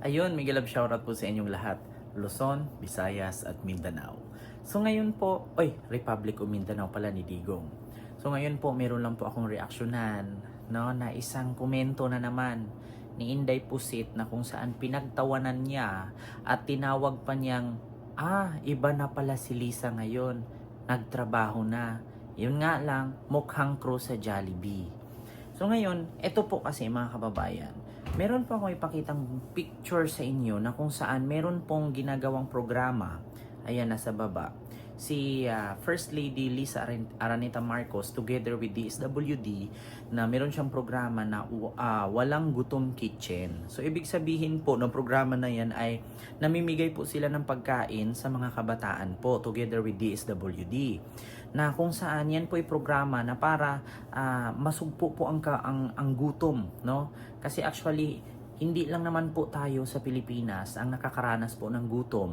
Ayun, mega love shoutout po sa inyong lahat. Luzon, Visayas at Mindanao. So ngayon po, Republic of Mindanao pala ni Digong. So ngayon po, meron lang po akong reaksyonan, no, na isang komento na naman ni Inday Pusit na kung saan pinagtawanan niya at tinawag pa niyang, iba na pala si Lisa ngayon, nagtrabaho na. Yun nga lang, mukhang crew sa Jollibee. So ngayon, ito po kasi mga kababayan, meron po akong ipakitang picture sa inyo na kung saan meron pong ginagawang programa. Ayan, nasa baba. Si First Lady Lisa Araneta Marcos together with DSWD na meron siyang programa na Walang Gutom Kitchen. So ibig sabihin po ng programa na yan ay namimigay po sila ng pagkain sa mga kabataan po together with DSWD. Na kung saan yan po ay programa na para masugpo po ang gutom, no? Kasi actually hindi lang naman po tayo sa Pilipinas ang nakakaranas po ng gutom,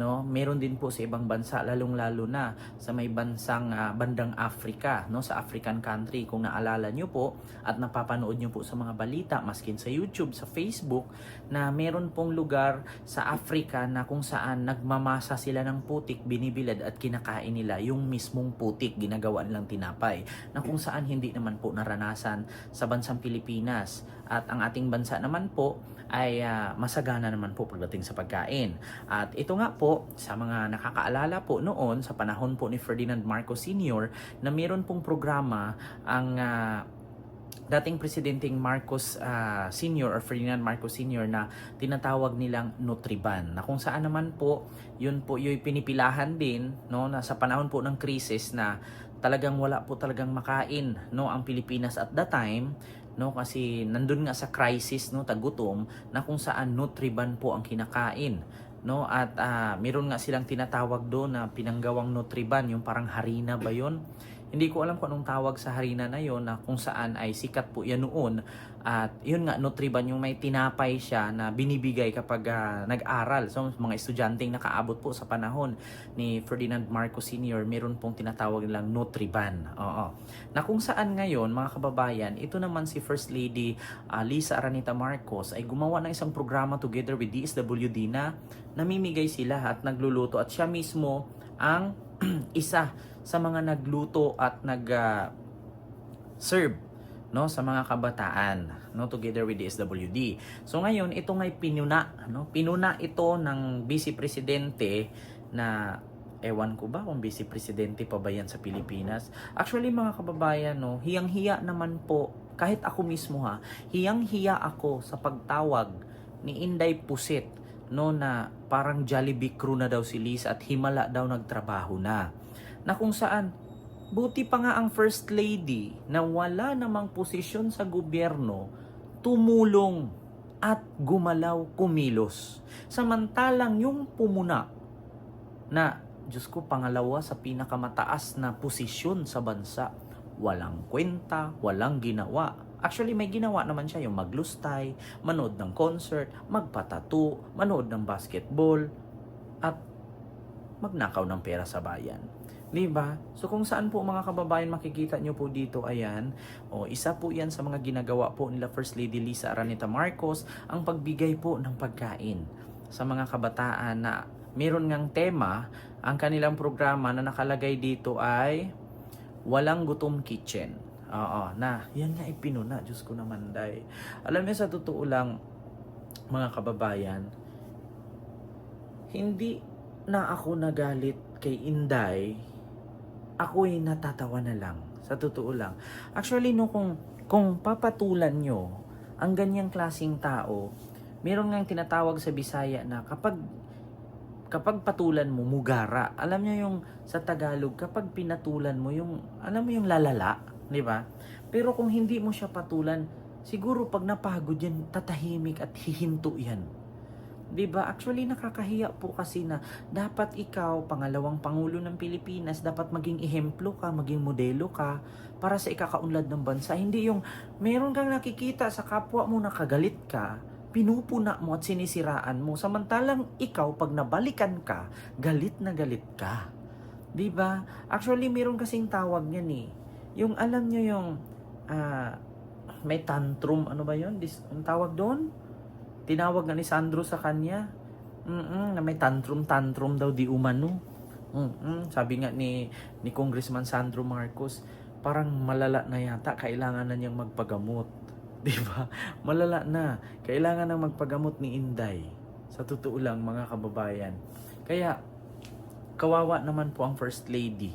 no? Meron din po sa ibang bansa, lalong-lalo na sa may bansang bandang Africa, no? Sa African country, kung naalala nyo po at napapanood nyo po sa mga balita, maskin sa YouTube, sa Facebook, na meron pong lugar sa Africa na kung saan nagmamasa sila ng putik, binibilad at kinakain nila yung mismong putik, ginagawa nilang tinapay, na kung saan hindi naman po naranasan sa bansang Pilipinas. At ang ating bansa naman po ay masagana naman po pagdating sa pagkain. At ito nga po, sa mga nakakaalala po noon, sa panahon po ni Ferdinand Marcos Sr., na mayroon pong programa ang dating Presidenteng Marcos Sr. or Ferdinand Marcos Sr. na tinatawag nilang Nutriban, na kung saan naman po, yun po yung pinipilahan din, no, na sa panahon po ng krisis na talagang wala po talagang makain, no, ang Pilipinas at the time, no, kasi nandun nga sa crisis, no, tagutom, na kung saan Nutriban po ang kinakain, no, at meron nga silang tinatawag doon na pinanggawang Nutriban, yung parang harina ba yun? Hindi ko alam kung anong tawag sa harina na yon, na kung saan ay sikat po yan noon. At yun nga, Nutriban, yung may tinapay siya na binibigay kapag nag-aral. So mga estudyanteng nakaabot po sa panahon ni Ferdinand Marcos Sr., meron pong tinatawag nilang Nutriban. Oo. Na kung saan ngayon, mga kababayan, ito naman si First Lady Lisa Araneta Marcos ay gumawa ng isang programa together with DSWD na namimigay sila at nagluluto, at siya mismo ang isa sa mga nagluto at serve, no, sa mga kabataan, no, together with the SWD. So ngayon ito ngay pinuna, no, pinuna ito ng Vice Presidente na ewan ko ba kung Vice Presidente pa ba yan sa Pilipinas. Actually mga kababayan, no, hiyang-hiya naman po, kahit ako mismo hiyang-hiya ako sa pagtawag ni Inday Pusit, no, na parang Jollibee crew na daw si Lisa at himala daw nagtrabaho na. Na kung saan, buti pa nga ang First Lady na wala namang posisyon sa gobyerno, tumulong at gumalaw, kumilos. Samantalang yung pumuna na, Diyos ko, pangalawa sa pinakamataas na posisyon sa bansa, walang kwenta, walang ginawa. Actually, may ginawa naman siya, yung maglustay, manood ng concert, magpatato, manood ng basketball, at magnakaw ng pera sa bayan. Diba? So kung saan po mga kababayan makikita nyo po dito, ayan, isa po yan sa mga ginagawa po nila First Lady Lisa Araneta Marcos, ang pagbigay po ng pagkain sa mga kabataan na meron ngang tema, ang kanilang programa na nakalagay dito ay Walang Gutom Kitchen. Oo, na yan nga ipinuna, Diyos ko naman day. Alam niyo, sa totoo lang mga kababayan, hindi na ako nagalit kay Inday, ako'y natatawa na lang, sa totoo lang. Actually, no, kung papatulan nyo ang ganyang klaseng tao, meron ngang tinatawag sa Bisaya na kapag patulan mo, mugara. Alam nyo yung sa Tagalog, kapag pinatulan mo, yung, alam mo yung lalala, di ba? Pero kung hindi mo siya patulan, siguro pag napagod yan, tatahimik at hihinto yan. Diba? Actually, nakakahiya po kasi na dapat ikaw, pangalawang Pangulo ng Pilipinas, dapat maging ehemplo ka, maging modelo ka para sa ikakaunlad ng bansa. Hindi yung meron kang nakikita sa kapwa mo na kagalit ka, pinupuna mo at sinisiraan mo. Samantalang ikaw, pag nabalikan ka, galit na galit ka. Diba? Actually, meron kasing tawag niyan eh. Yung alam nyo yung may tantrum, ano ba yun? Ang tawag doon? tinawag nga ni Sandro sa kanya. Na may tantrum daw di umano. Sabi nga ni Congressman Sandro Marcos, parang malala na yata, kailangan na niyang magpagamot. 'Di ba? Malala na, kailangan na magpagamot ni Inday. Sa totoo lang mga kababayan. Kaya kawawa naman po ang First Lady.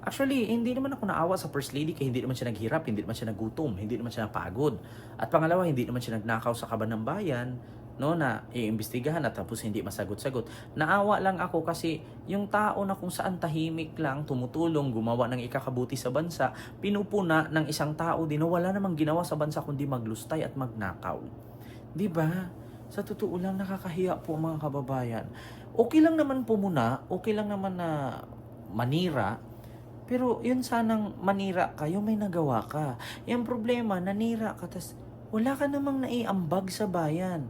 Actually, hindi naman ako naawa sa First Lady kaya hindi naman siya naghirap, hindi naman siya nagutom, hindi naman siya napagod. At pangalawa, hindi naman siya nagnakaw sa kaban ng bayan, no, na iimbestigahan at tapos hindi masagot-sagot. Naawa lang ako kasi yung tao na kung saan tahimik lang, tumutulong, gumawa ng ikakabuti sa bansa, pinupuna ng isang tao din na wala namang ginawa sa bansa kundi maglustay at magnakaw. 'Di ba? Sa totoo lang nakakahiya po mga kababayan. Okay lang naman po muna, okay lang naman na manira, pero yun sanang manira ka, yung may nagawa ka. Yung problema, nanira ka, tas wala ka namang naiambag sa bayan.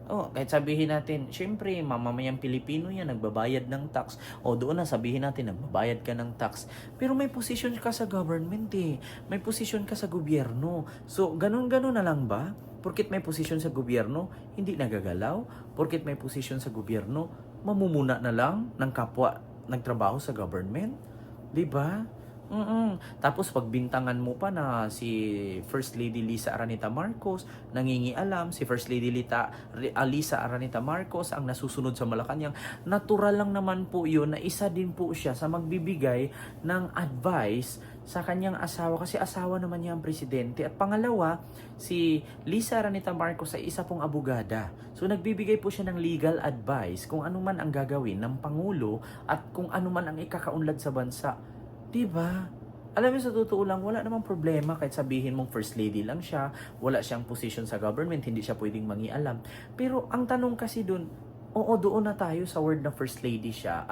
Kahit sabihin natin, syempre, mamamayang Pilipino yan, nagbabayad ng tax. Doon na sabihin natin, nagbabayad ka ng tax. Pero may position ka sa government eh. May position ka sa gobyerno. So, ganun-ganun na lang ba? Porkit may position sa gobyerno, hindi nagagalaw. Porkit may position sa gobyerno, mamumuna na lang ng kapwa nagtrabaho sa government. 'Di ba? Tapos pagbintangan mo pa na si First Lady Lisa Araneta Marcos nangingialam, si First Lady Lisa Araneta Marcos ang nasusunod sa Malacanang, natural lang naman po yun na isa din po siya sa magbibigay ng advice sa kanyang asawa kasi asawa naman niya ang presidente. At pangalawa, si Lisa Araneta Marcos ay isa pong abogada. So nagbibigay po siya ng legal advice kung ano man ang gagawin ng Pangulo at kung ano man ang ikakaunlad sa bansa. Diba? Alam mo sa totoo lang, wala namang problema kahit sabihin mong First Lady lang siya, wala siyang position sa government, hindi siya pwedeng mangialam. Pero ang tanong kasi dun, doon na tayo sa word na First Lady siya,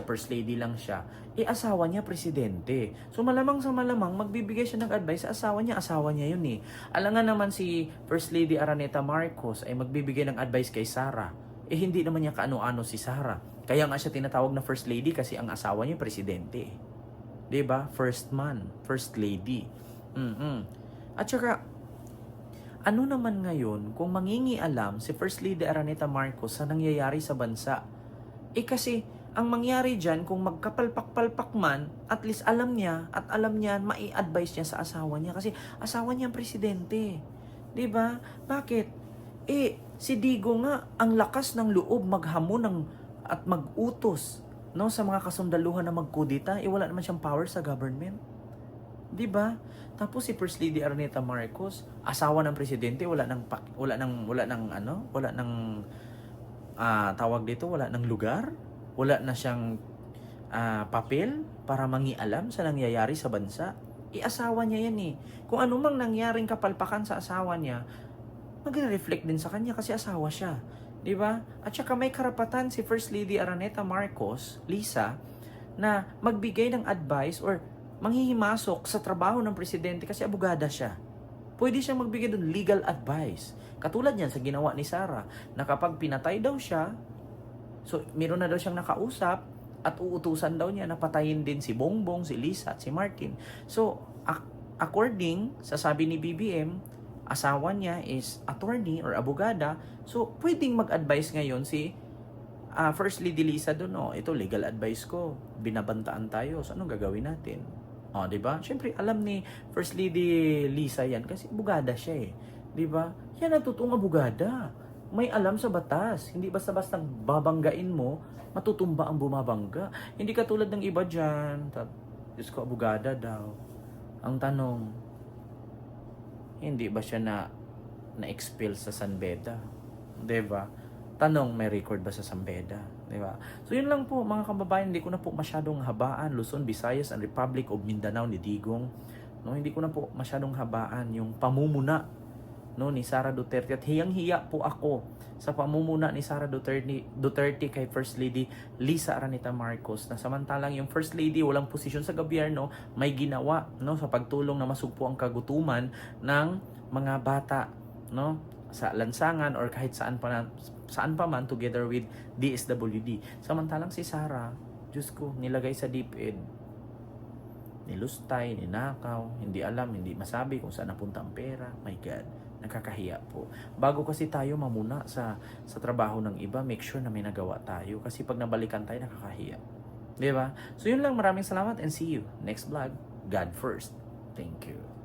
First Lady lang siya, asawa niya presidente. So malamang sa malamang, magbibigay siya ng advice sa asawa niya yun eh. Alam nga naman si First Lady Araneta Marcos ay magbibigay ng advice kay Sara. Hindi naman niya kaano-ano si Sara. Kaya nga siya tinatawag na First Lady kasi ang asawa niya presidente. 'Di ba? First man, First Lady. At saka ano naman ngayon kung mangingialam si First Lady Araneta Marcos sa nangyayari sa bansa? Kasi ang mangyari diyan kung magkapalpak-palpak man, at least alam niya mai-advise niya sa asawa niya kasi asawa niya ang presidente. 'Di ba? Bakit? Si Digo nga ang lakas ng loob maghamon at mag-utos, no, sa mga kasundaluhan na magkudita, wala naman siyang power sa government. 'Di ba? Tapos si First Lady Araneta Marcos, asawa ng presidente, wala nang lugar, wala na siyang papel para mangialam sa nangyayari sa bansa. Asawa niya yan eh. Kung anumang nangyaring kapalpakan sa asawa niya, magre-reflect din sa kanya kasi asawa siya. 'Di ba? At saka may karapatan si First Lady Araneta Marcos, Lisa, na magbigay ng advice or manghihimasok sa trabaho ng presidente kasi abogada siya. Pwede siyang magbigay ng legal advice. Katulad niyan sa ginawa ni Sara, na kapag pinatay daw siya, so meron na daw siyang nakausap at uutusan daw niya na patayin din si Bongbong, si Lisa at si Martin. So, according sa sabi ni BBM, asawa niya is attorney or abogada, so pwedeng mag-advise ngayon si First Lady Lisa doon, ito legal advice ko, binabantaan tayo, so anong gagawin natin? 'Di ba? Syempre alam ni First Lady Lisa yan kasi abogada siya eh. 'Di ba? Yan ang totoong abogada. May alam sa batas, hindi basta-basta babanggain mo, matutumba ang bumabangga. Hindi katulad ng iba diyan, Diyos ko, abogada daw. Ang tanong, hindi ba siya na-expel sa San Beda? 'Di ba? Tanong, may record ba sa San Beda? 'Di ba? So yun lang po mga kababayan, hindi ko na po masyadong habaan Luzon, Visayas, and Republic of Mindanao ni Digong. No, hindi ko na po masyadong habaan yung pamumuna, no, ni Sara Duterte, at hiyang-hiya po ako sa pamumuna ni Sara Duterte kay First Lady Lisa Araneta Marcos, na samantalang yung First Lady walang posisyon sa gobyerno, may ginawa, no, sa pagtulong na masugpo ang kagutuman ng mga bata, no, sa lansangan or kahit saan pa man together with DSWD. Samantalang si Sara, Diyos ko, nilagay sa DepEd, nilustay, ninakaw, hindi alam, hindi masabi kung saan napunta ang pera. My God. Nakakahiya po. Bago kasi tayo mamuna sa trabaho ng iba, make sure na may nagawa tayo. Kasi pag nabalikan tayo, nakakahiya. Di ba? So yun lang, maraming salamat and see you next vlog. God first. Thank you.